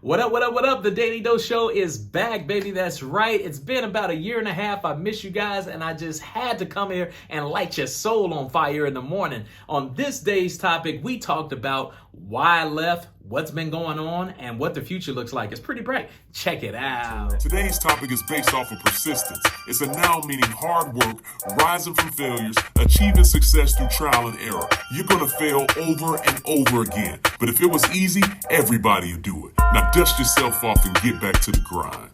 What up, what up, what up? The Daily Dose Show is back, baby. That's right. It's been about a year and a half. I miss you guys, and I just had to come here and light your soul on fire in the morning. On this day's topic, we talked about why I left, what's been going on, and what the future looks like. It's pretty bright. Check it out. Today's topic is based off of persistence. It's a noun meaning hard work, rising from failures, achieving success through trial and error. You're going to fail over and over again. But if it was easy, everybody would do it. Now dust yourself off and get back to the grind.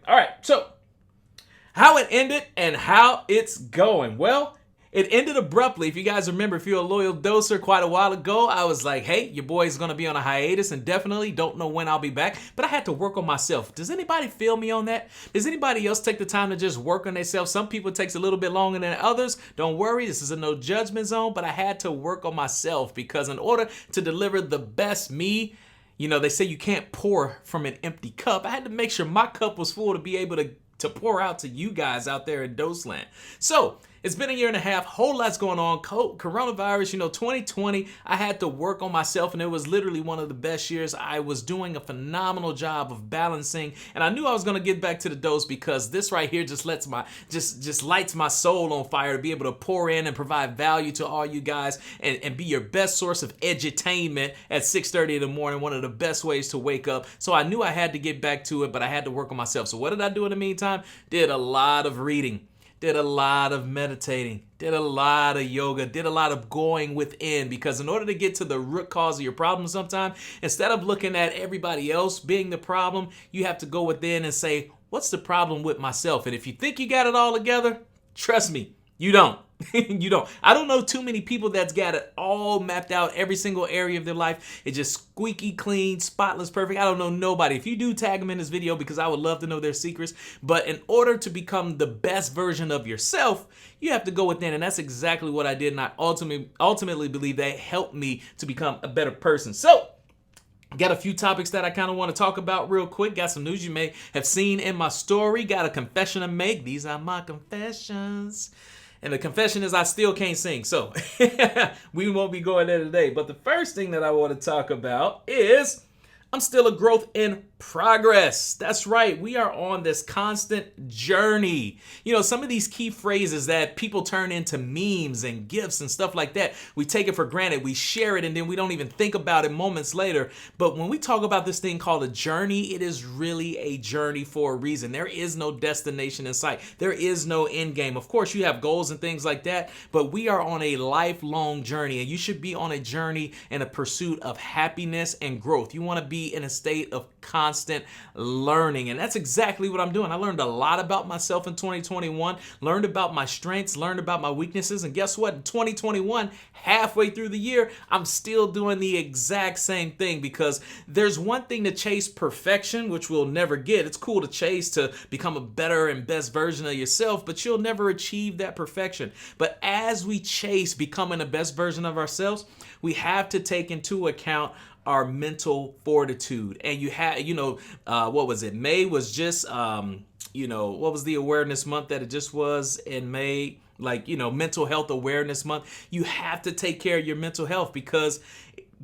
All right, so how it ended and how it's going. Well, it ended abruptly. If you guys remember, if you're a loyal doser, quite a while ago, I was like, hey, your boy's going to be on a hiatus and definitely don't know when I'll be back. But I had to work on myself. Does anybody feel me on that? Does anybody else take the time to just work on themselves? Some people it takes a little bit longer than others. Don't worry, this is a no judgment zone, but I had to work on myself because in order to deliver the best me, you know, they say you can't pour from an empty cup. I had to make sure my cup was full to be able to pour out to you guys out there in Doseland. So it's been a year and a half, whole lot's going on. Coronavirus, 2020, I had to work on myself, and it was literally one of the best years. I was doing a phenomenal job of balancing, and I knew I was going to get back to the dose because this right here just lights my soul on fire to be able to pour in and provide value to all you guys and be your best source of edutainment at 6:30 in the morning, one of the best ways to wake up. So I knew I had to get back to it, but I had to work on myself. So what did I do in the meantime? Did a lot of reading. Did a lot of meditating, did a lot of yoga, did a lot of going within, because in order to get to the root cause of your problem sometimes, instead of looking at everybody else being the problem, you have to go within and say, what's the problem with myself? And if you think you got it all together, trust me, you don't. You don't. I don't know too many people that's got it all mapped out, every single area of their life. It's just squeaky clean, spotless, perfect. I don't know nobody. If you do, tag them in this video because I would love to know their secrets. But in order to become the best version of yourself, you have to go within, and that's exactly what I did. And I ultimately believe that helped me to become a better person. So got a few topics that I kind of want to talk about real quick. Got some news you may have seen in my story. Got a confession to make. These are my confessions. And the confession is I still can't sing, so we won't be going there today. But the first thing that I want to talk about is I'm still a growth in progress. That's right. We are on this constant journey. Some of these key phrases that people turn into memes and gifs and stuff like that, we take it for granted. We share it and then we don't even think about it moments later. But when we talk about this thing called a journey, it is really a journey for a reason. There is no destination in sight. There is no end game. Of course, you have goals and things like that, but we are on a lifelong journey, and you should be on a journey in a pursuit of happiness and growth. You want to be in a state of constant learning, and that's exactly what I'm doing. I learned a lot about myself in 2021, learned about my strengths, learned about my weaknesses, and guess what? In 2021, halfway through the year, I'm still doing the exact same thing, because there's one thing to chase perfection, which we'll never get. It's cool to chase to become a better and best version of yourself, but you'll never achieve that perfection. But as we chase becoming the best version of ourselves, we have to take into account our mental fortitude. And you have, what was it? May was just, what was the awareness month that it just was in May? Mental health awareness month. You have to take care of your mental health, because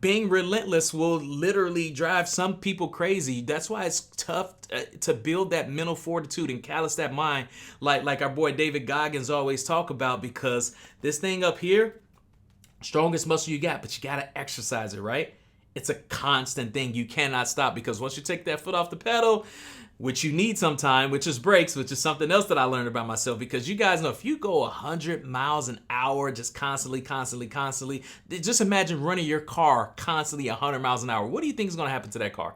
being relentless will literally drive some people crazy. That's why it's tough to build that mental fortitude and callous that mind, like our boy David Goggins always talk about, because this thing up here, strongest muscle you got, but you got to exercise it, right? It's a constant thing. You cannot stop, because once you take that foot off the pedal, which you need sometime, which is brakes, which is something else that I learned about myself, because you guys know if you go 100 miles an hour just constantly, just imagine running your car constantly 100 miles an hour. What do you think is going to happen to that car?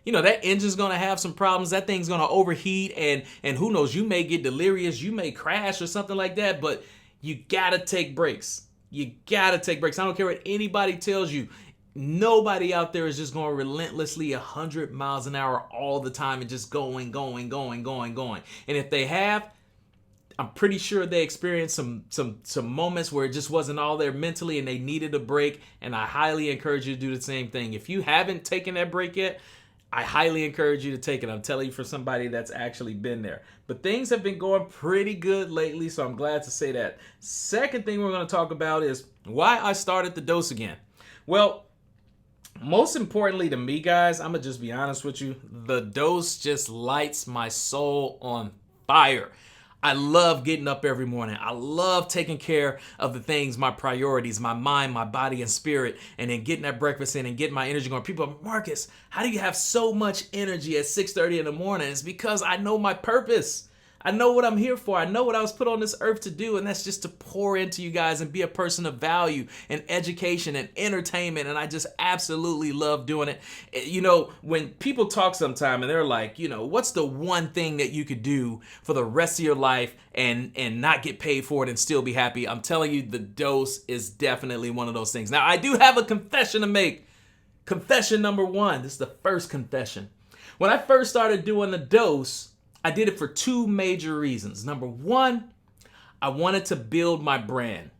That engine's going to have some problems. That thing's going to overheat, and who knows, you may get delirious, you may crash or something like that, but you got to take breaks. You got to take breaks. I don't care what anybody tells you. Nobody out there is just going relentlessly 100 miles an hour all the time and just going. And if they have, I'm pretty sure they experienced some moments where it just wasn't all there mentally and they needed a break. And I highly encourage you to do the same thing. If you haven't taken that break yet, I highly encourage you to take it. I'm telling you, for somebody that's actually been there. But things have been going pretty good lately, so I'm glad to say that. Second thing we're going to talk about is why I started the dose again. Well, Most importantly to me, guys, I'm going to just be honest with you. The dose just lights my soul on fire. I love getting up every morning. I love taking care of the things, my priorities, my mind, my body, and spirit, and then getting that breakfast in and getting my energy going. People are, Marcus, how do you have so much energy at 6:30 in the morning? It's because I know my purpose. I know what I'm here for. I know what I was put on this earth to do, and that's just to pour into you guys and be a person of value and education and entertainment, and I just absolutely love doing it. You know, when people talk sometime and they're like, you know, what's the one thing that you could do for the rest of your life and not get paid for it and still be happy? I'm telling you, the dose is definitely one of those things. Now, I do have a confession to make. Confession number one. This is the first confession. When I first started doing the dose, I did it for two major reasons. Number one, I wanted to build my brand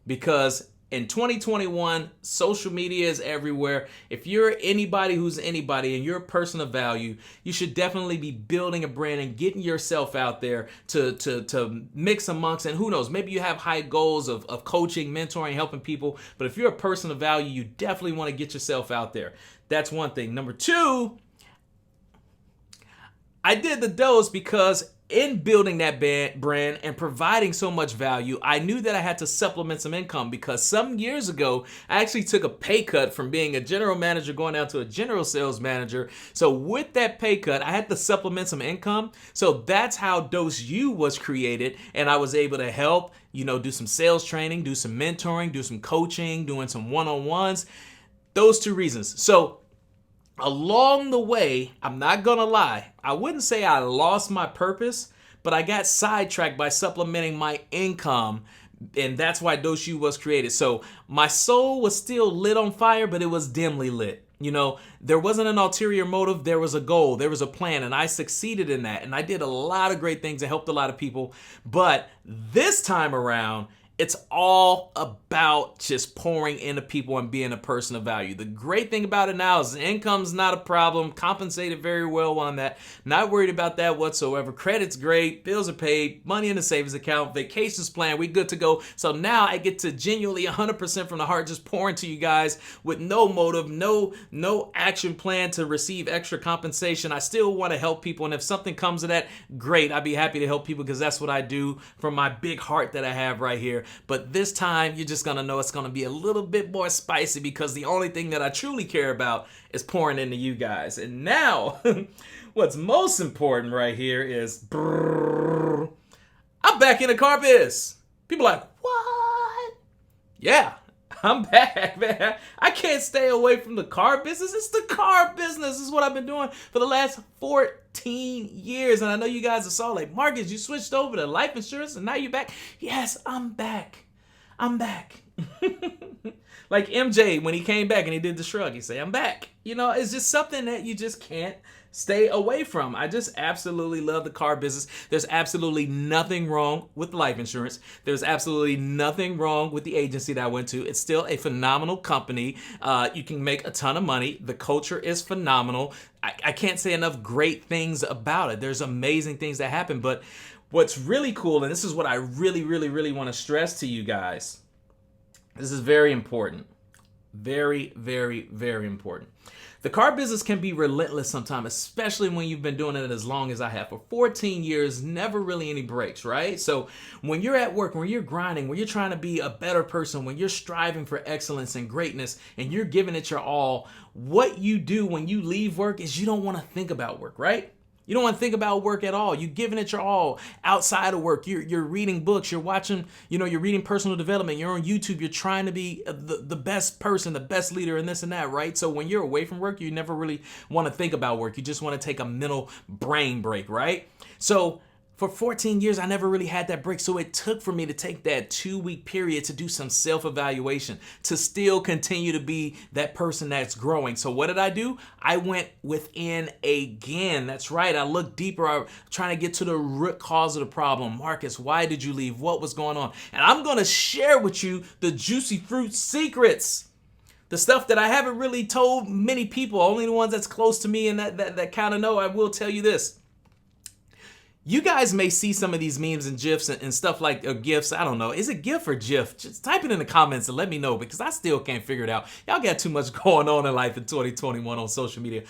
because in 2021, social media is everywhere. If you're anybody who's anybody and you're a person of value, you should definitely be building a brand and getting yourself out there to mix amongst, and who knows, maybe you have high goals of coaching, mentoring, helping people. But if you're a person of value, you definitely want to get yourself out there. That's one thing. Number two, I did the dose because in building that brand and providing so much value, I knew that I had to supplement some income because some years ago, I actually took a pay cut from being a general manager going down to a general sales manager. So with that pay cut, I had to supplement some income. So that's how Dose U was created. And I was able to help, you know, do some sales training, do some mentoring, do some coaching, doing some one-on-ones. Those two reasons. So along the way, I'm not gonna lie, I wouldn't say I lost my purpose, but I got sidetracked by supplementing my income, and that's why Dose U was created. So my soul was still lit on fire, but it was dimly lit. You know, there wasn't an ulterior motive, there was a goal, there was a plan, and I succeeded in that. And I did a lot of great things and helped a lot of people. But this time around, it's all about just pouring into people and being a person of value. The great thing about it now is income's not a problem. Compensated very well on that. Not worried about that whatsoever. Credit's great. Bills are paid. Money in the savings account. Vacations planned. We good to go. So now I get to genuinely 100% from the heart just pour into you guys with no motive, no action plan to receive extra compensation. I still want to help people. And if something comes of that, great. I'd be happy to help people because that's what I do from my big heart that I have right here. But this time, you're just going to know it's going to be a little bit more spicy because the only thing that I truly care about is pouring into you guys. And now, what's most important right here is I'm back in the car biz. People are like, what? Yeah, I'm back, man. I can't stay away from the car business. It's the car business. This is what I've been doing for the last 14 years. And I know you guys are so like, Marcus, you switched over to life insurance and now you're back. Yes, I'm back. I'm back. Like MJ, when he came back and he did the shrug, he said, I'm back. You know, it's just something that you just can't stay away from. I just absolutely love the car business. There's absolutely nothing wrong with life insurance. There's absolutely nothing wrong with the agency that I went to. It's still a phenomenal company. You can make a ton of money. The culture is phenomenal. I can't say enough great things about it. There's amazing things that happen. But what's really cool, and this is what I really, really, really want to stress to you guys. This is very important. Very, very, very important. The car business can be relentless sometimes, especially when you've been doing it as long as I have. For 14 years, never really any breaks, right? So when you're at work, when you're grinding, when you're trying to be a better person, when you're striving for excellence and greatness, and you're giving it your all, what you do when you leave work is you don't want to think about work, right? You don't want to think about work at all. You're giving it your all outside of work. You're reading books. You're watching, you're reading personal development. You're on YouTube. You're trying to be the best person, the best leader, and this and that, right? So when you're away from work, you never really want to think about work. You just want to take a mental brain break, right? So for 14 years, I never really had that break. So it took for me to take that 2-week period to do some self-evaluation, to still continue to be that person that's growing. So what did I do? I went within again. That's right. I looked deeper. I'm trying to get to the root cause of the problem. Marcus, why did you leave? What was going on? And I'm going to share with you the juicy fruit secrets. The stuff that I haven't really told many people, only the ones that's close to me and that kind of know. I will tell you this. You guys may see some of these memes and GIFs and stuff like GIFs. I don't know. Is it GIF or GIF? Just type it in the comments and let me know, because I still can't figure it out. Y'all got too much going on in life in 2021 on social media.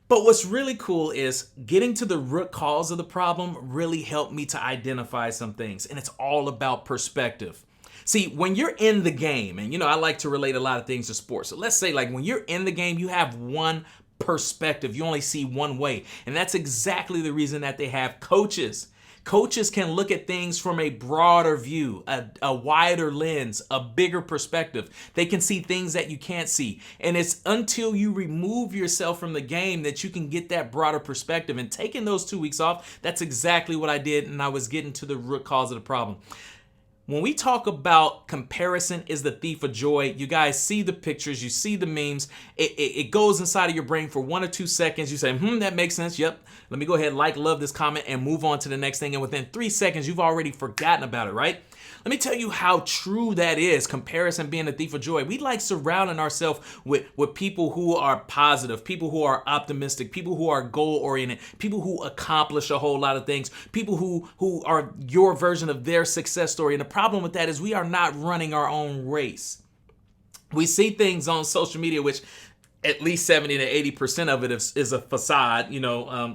But what's really cool is getting to the root cause of the problem really helped me to identify some things. And it's all about perspective. See, when you're in the game, and I like to relate a lot of things to sports. So let's say, like, when you're in the game, you have one perspective. You only see one way. And that's exactly the reason that they have coaches. Coaches can look at things from a broader view, a wider lens, a bigger perspective. They can see things that you can't see. And it's until you remove yourself from the game that you can get that broader perspective. And taking those 2 weeks off, that's exactly what I did. And I was getting to the root cause of the problem. When we talk about comparison is the thief of joy, you guys see the pictures, you see the memes, it goes inside of your brain for 1 or 2 seconds. You say, that makes sense. Yep. Let me go ahead, love this comment, and move on to the next thing. And within 3 seconds, you've already forgotten about it, right? Let me tell you how true that is, comparison being a thief of joy. We like surrounding ourselves with people who are positive, people who are optimistic, people who are goal-oriented, people who accomplish a whole lot of things, people who are your version of their success story. And the problem with that is we are not running our own race. We see things on social media, which at least 70 to 80% of it is a facade.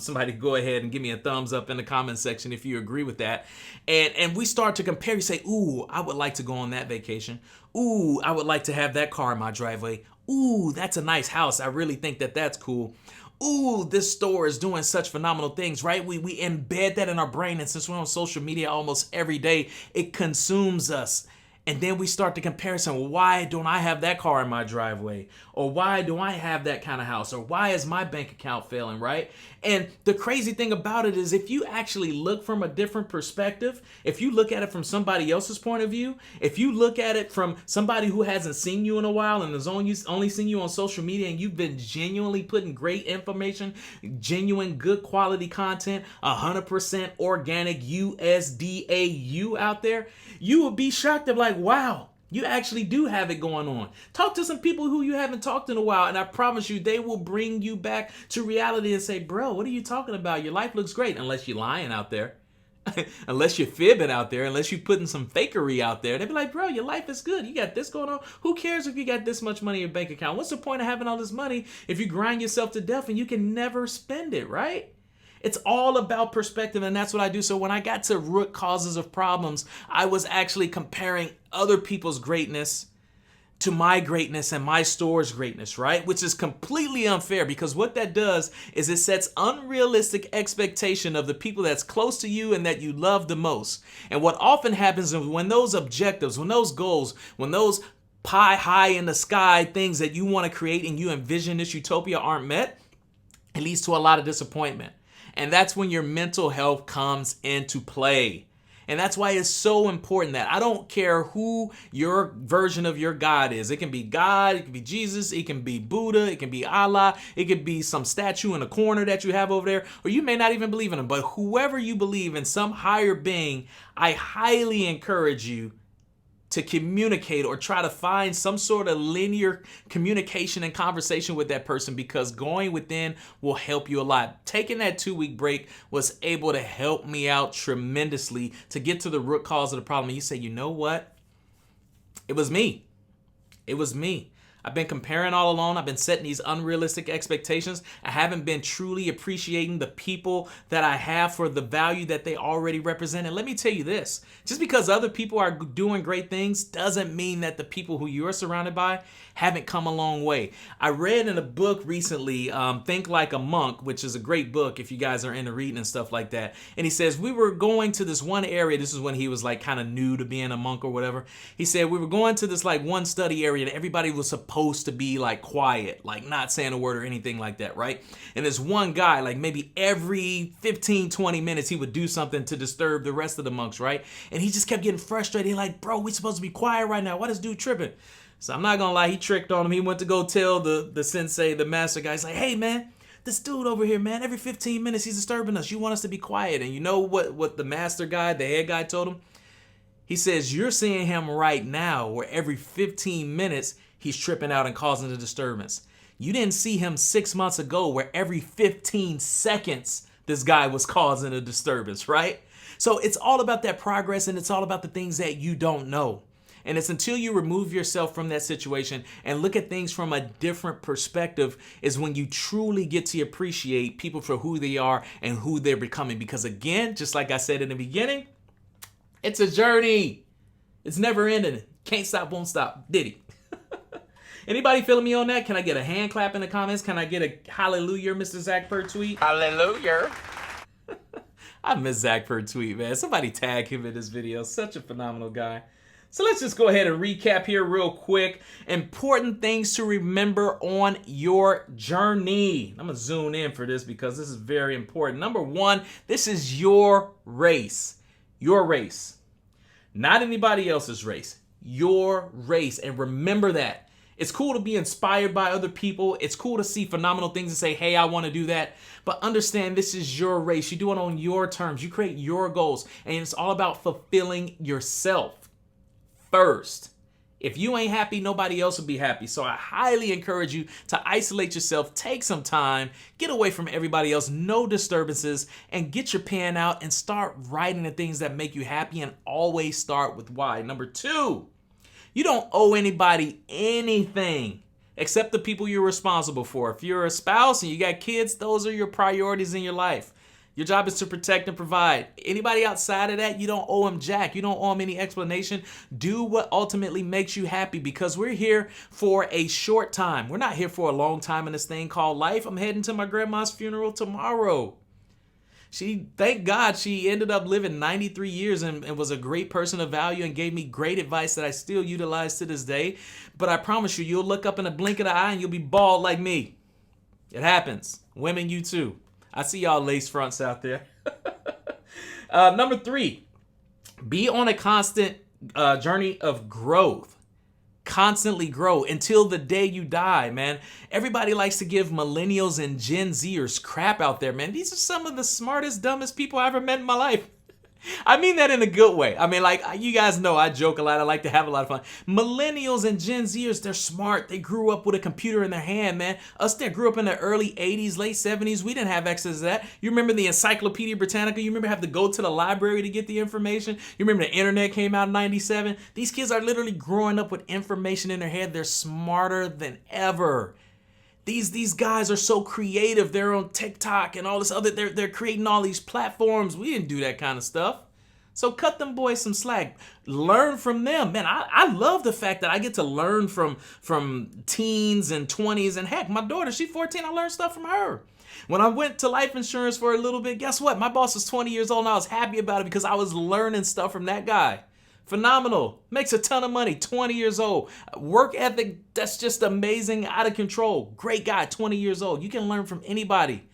Somebody go ahead and give me a thumbs up in the comment section if you agree with that. And we start to compare. You say, ooh, I would like to go on that vacation. Ooh, I would like to have that car in my driveway. Ooh, that's a nice house. I really think that that's cool. Ooh, this store is doing such phenomenal things, right? We embed that in our brain. And since we're on social media almost every day, it consumes us. And then we start to comparison. Well, why don't I have that car in my driveway? Or why do I have that kind of house? Or why is my bank account failing, right? And the crazy thing about it is if you actually look from a different perspective, if you look at it from somebody else's point of view, if you look at it from somebody who hasn't seen you in a while and has only seen you on social media, and you've been genuinely putting great information, genuine good quality content, 100% organic USDA out there, you will be shocked of like, wow, you actually do have it going on. Talk to some people who you haven't talked in a while, and I promise you, they will bring you back to reality and say, bro, what are you talking about? Your life looks great, unless you're lying out there. Unless you're fibbing out there, unless you're putting some fakery out there. They'd be like, bro, your life is good. You got this going on. Who cares if you got this much money in your bank account? What's the point of having all this money if you grind yourself to death and you can never spend it, right? It's all about perspective, and that's what I do. So when I got to root causes of problems, I was actually comparing other people's greatness to my greatness and my store's greatness, right? Which is completely unfair, because what that does is it sets unrealistic expectation of the people that's close to you and that you love the most. And what often happens is when those objectives, when those goals, when those pie high in the sky things that you want to create and you envision this utopia aren't met, it leads to a lot of disappointment. And that's when your mental health comes into play. And that's why it's so important that I don't care who your version of your God is. It can be God, it can be Jesus, it can be Buddha, it can be Allah, it could be some statue in a corner that you have over there, or you may not even believe in him. But whoever you believe in, some higher being, I highly encourage you to communicate or try to find some sort of linear communication and conversation with that person, because going within will help you a lot. Taking that 2-week break was able to help me out tremendously to get to the root cause of the problem. And you say, you know what? It was me. It was me. I've been comparing all along. I've been setting these unrealistic expectations. I haven't been truly appreciating the people that I have for the value that they already represent. And let me tell you this, just because other people are doing great things doesn't mean that the people who you're surrounded by haven't come a long way. I read in a book recently, Think Like a Monk, which is a great book if you guys are into reading and stuff like that. And he says, we were going to this one area. This is when he was like kind of new to being a monk or whatever. He said, we were going to this like one study area that everybody was supposed to be like quiet, like not saying a word or anything like that, right? And this one guy, like maybe every 15, 20 minutes, he would do something to disturb the rest of the monks, right? And he just kept getting frustrated. He's like, bro, we supposed to be quiet right now. Why this dude tripping? So I'm not gonna lie, he tricked on him. He went to go tell the sensei, the master guy. He's like, hey man, this dude over here, man, every 15 minutes he's disturbing us. You want us to be quiet. And you know what the master guy, the head guy told him? He says, you're seeing him right now where every 15 minutes he's tripping out and causing the disturbance. You didn't see him 6 months ago where every 15 seconds this guy was causing a disturbance, right? So it's all about that progress, and it's all about the things that you don't know. And it's until you remove yourself from that situation and look at things from a different perspective is when you truly get to appreciate people for who they are and who they're becoming. Because again, just like I said in the beginning, it's a journey. It's never ending. Can't stop, won't stop. Diddy. Anybody feeling me on that? Can I get a hand clap in the comments? Can I get a hallelujah, Mr. Zach Per tweet? Hallelujah. I miss Zach Per tweet, man. Somebody tag him in this video. Such a phenomenal guy. So let's just go ahead and recap here real quick. Important things to remember on your journey. I'm going to zoom in for this because this is very important. Number one, this is your race. Your race. Not anybody else's race. Your race. And remember that. It's cool to be inspired by other people. It's cool to see phenomenal things and say, hey, I want to do that. But understand this is your race. You do it on your terms. You create your goals. And it's all about fulfilling yourself first. If you ain't happy, nobody else will be happy. So I highly encourage you to isolate yourself, take some time, get away from everybody else, no disturbances, and get your pen out and start writing the things that make you happy, and always start with why. Number two, you don't owe anybody anything except the people you're responsible for. If you're a spouse and you got kids, those are your priorities in your life. Your job is to protect and provide. Anybody outside of that, you don't owe them jack. You don't owe them any explanation. Do what ultimately makes you happy, because we're here for a short time. We're not here for a long time in this thing called life. I'm heading to my grandma's funeral tomorrow. Thank God she ended up living 93 years and was a great person of value and gave me great advice that I still utilize to this day. But I promise you, you'll look up in a blink of the eye and you'll be bald like me. It happens. Women, you too. I see y'all lace fronts out there. Number three, be on a constant journey of growth. Constantly grow until the day you die, man. Everybody likes to give millennials and Gen Zers crap out there, man. These are some of the smartest, dumbest people I ever met in my life. I mean that in a good way. I mean, like, you guys know I joke a lot. I like to have a lot of fun. Millennials and Gen Zers, they're smart. They grew up with a computer in their hand, man. Us that grew up in the early 80s, late 70s, we didn't have access to that. You remember the Encyclopedia Britannica? You remember having to go to the library to get the information? You remember the internet came out in 97? These kids are literally growing up with information in their head. They're smarter than ever. These guys are so creative. They're on TikTok and all this other, they're creating all these platforms. We didn't do that kind of stuff. So cut them boys some slack. Learn from them. Man, I love the fact that I get to learn from teens and 20s. And heck, my daughter, she's 14. I learned stuff from her. When I went to life insurance for a little bit, guess what? My boss was 20 years old and I was happy about it because I was learning stuff from that guy. Phenomenal. Makes a ton of money. 20 years old. Work ethic, that's just amazing. Out of control. Great guy, 20 years old. You can learn from anybody.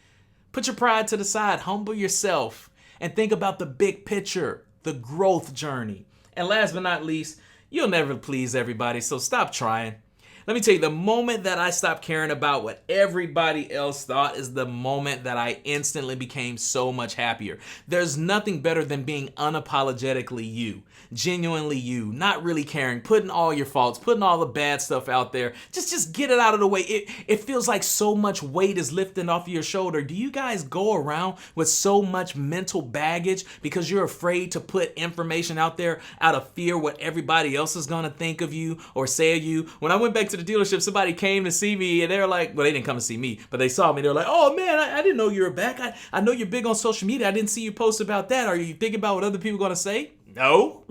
Put your pride to the side. Humble yourself. And think about the big picture. The growth journey. And last but not least, you'll never please everybody, so stop trying. Let me tell you, the moment that I stopped caring about what everybody else thought is the moment that I instantly became so much happier. There's nothing better than being unapologetically you, genuinely you, not really caring, putting all your faults, putting all the bad stuff out there. Just get it out of the way. It feels like so much weight is lifting off of your shoulder. Do you guys go around with so much mental baggage because you're afraid to put information out there out of fear what everybody else is going to think of you or say of you? When I went back to the dealership, somebody came to see me and they're like, well, they didn't come to see me, but they saw me. They're like, oh man, I didn't know you were back. I know you're big on social media. I didn't see you post about that. Are you thinking about what other people are going to say? No.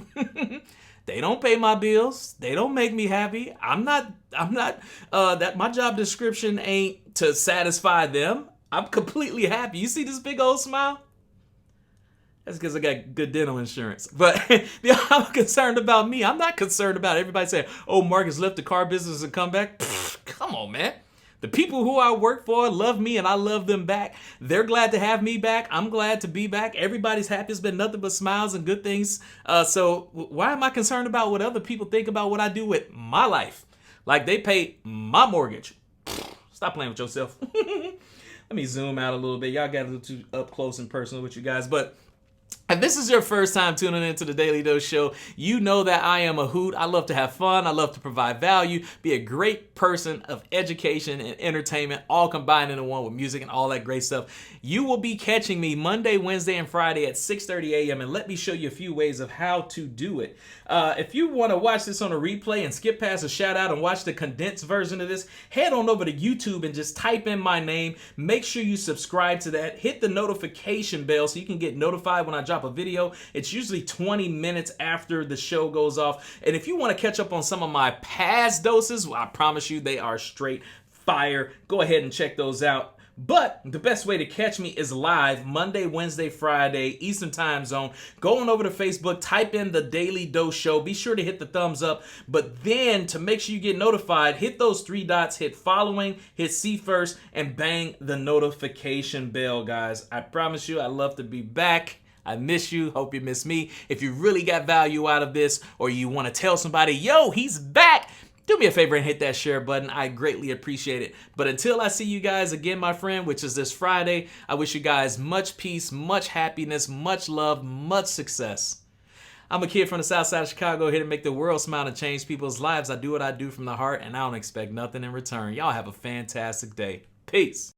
They don't pay my bills. They don't make me happy. I'm not that my job description ain't to satisfy them. I'm completely happy. You see this big old smile? That's because I got good dental insurance. But I'm concerned about me. I'm not concerned about everybody saying, oh, Markiss left the car business and come back. Pfft, come on, man. The people who I work for love me and I love them back. They're glad to have me back. I'm glad to be back. Everybody's happy. It's been nothing but smiles and good things. So why am I concerned about what other people think about what I do with my life? Like they pay my mortgage. Stop playing with yourself. Let me zoom out a little bit. Y'all got a little too up close and personal with you guys. But If this is your first time tuning into the Daily Dose Show, you know that I am a hoot. I love to have fun. I love to provide value, be a great person of education and entertainment, all combined into one with music and all that great stuff. You will be catching me Monday, Wednesday, and Friday at 6:30 a.m. And let me show you a few ways of how to do it. If you want to watch this on a replay and skip past a shout out and watch the condensed version of this, head on over to YouTube and just type in my name. Make sure you subscribe to that. Hit the notification bell so you can get notified when I drop a video. It's usually 20 minutes after the show goes off. And if you want to catch up on some of my past doses, well, I promise you they are straight fire. Go ahead and check those out. But the best way to catch me is live Monday, Wednesday, Friday, Eastern Time Zone. Go on over to Facebook, type in the Daily Dose Show. Be sure to hit the thumbs up. But then to make sure you get notified, hit those three dots, hit following, hit see first, and bang the notification bell, guys. I promise you, I love to be back. I miss you. Hope you miss me. If you really got value out of this, or you want to tell somebody, yo, he's back, do me a favor and hit that share button. I greatly appreciate it. But until I see you guys again, my friend, which is this Friday, I wish you guys much peace, much happiness, much love, much success. I'm a kid from the south side of Chicago, here to make the world smile and change people's lives. I do what I do from the heart, and I don't expect nothing in return. Y'all have a fantastic day. Peace.